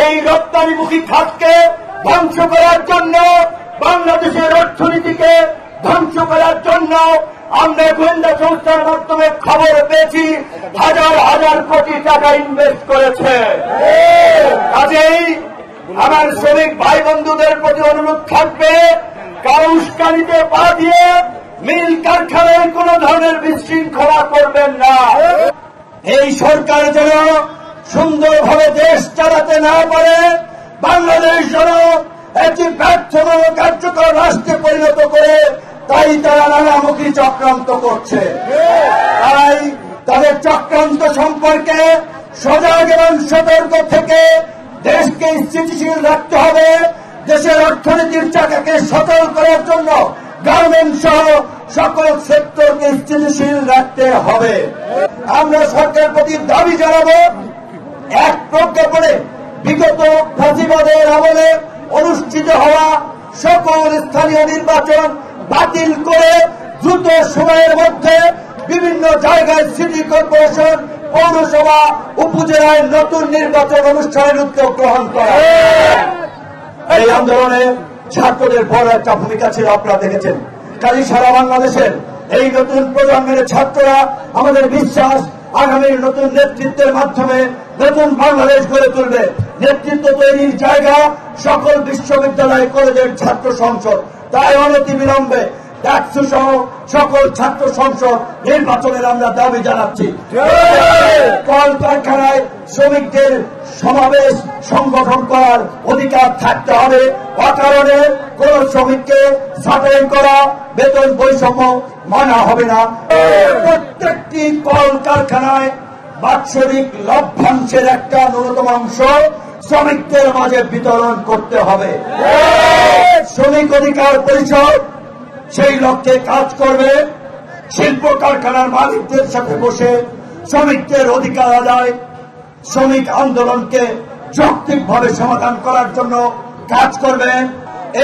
এই রপ্তানিমুখী খাতকে ধ্বংস করার জন্য, বাংলাদেশের অর্থনীতিকে ধ্বংস করার জন্য আমরা গোয়েন্দা সংস্থার মাধ্যমে খবর পেয়েছি হাজার হাজার কোটি টাকা ইনভেস্ট করেছে। কাজেই আমার শ্রমিক ভাই বন্ধুদের প্রতি অনুরোধ থাকবে, কারো উস্কানিতে পা দিয়ে মিল কারখানায় কোন ধরনের বিশৃঙ্খলা করবেন না। এই সরকার যেন সুন্দরভাবে দেশ চালাতে না পারে, বাংলাদেশ যেন একটি ব্যর্থ কার্যকর রাষ্ট্রে পরিণত করে, তাই তারা নানামুখী চক্রান্ত করছে। তাই তাদের চক্রান্ত সম্পর্কে সজাগ এবং সতর্ক থেকে দেশকে স্থিতিশীল রাখতে হবে। দেশের অর্থনীতির চাকাকে সচল করার জন্য গার্মেন্টস সহ সকল সেক্টরকে স্থিতিশীল রাখতে হবে। আমরা সরকারের প্রতি দাবি জানাবো, এক প্রজ্ঞাপনে বিগত ফাঁসিবাদের আমলে অনুষ্ঠিত হওয়া সকল স্থানীয় নির্বাচন বাতিল করে দ্রুত সময়ের মধ্যে বিভিন্ন জায়গায় সিটি কর্পোরেশন, পৌরসভা, উপজেলায় নতুন নির্বাচন অনুষ্ঠানের উদ্যোগ গ্রহণ করা। এই আন্দোলনে ছাত্রদের বড় একটা ভূমিকা ছিল, আপনারা দেখেছেন। কাজী সারা বাংলাদেশের এই নতুন প্রজন্মের ছাত্ররা আমাদের বিশ্বাস আগামীর নতুন নেতৃত্বের মাধ্যমে নতুন বাংলাদেশ গড়ে তুলবে। নেতৃত্ব তৈরির জায়গা সকল বিশ্ববিদ্যালয়, কলেজের ছাত্র সংসদ। তাই অনতি বিলম্বে ডাকসু সহ সকল ছাত্র সংসদ নির্বাচনের আমরা দাবি জানাচ্ছি। কলকারখানায় শ্রমিকদের সমাবেশ সংগঠন করার অধিকার থাকতে হবে। অকারণে কোন শ্রমিককে ছাঁটাই করা, বেতন বৈষম্য মানা হবে না। প্রত্যেকটি কলকারখানায় বাৎসরিক লভ্যাংশের একটা ন্যূনতম অংশ শ্রমিকদের মাঝে বিতরণ করতে হবে। শ্রমিক অধিকার পরিষদ সেই লক্ষ্যে কাজ করবে। শিল্প কারখানার মালিকদের সাথে বসে শ্রমিকদের অধিকার আদায়, শ্রমিক আন্দোলনকে যৌক্তিকভাবে সমাধান করার জন্য কাজ করবে।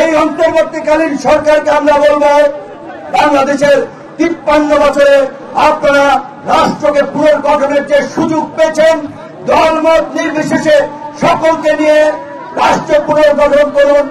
এই অন্তর্বর্তীকালীন সরকারকে আমরা বলব, বাংলাদেশের 53 বছরে আপনারা রাষ্ট্রকে পুনর্গঠনের যে সুযোগ পেয়েছেন, দলমত নির্বিশেষে সকলকে নিয়ে রাষ্ট্র পুনর্গঠন করুন।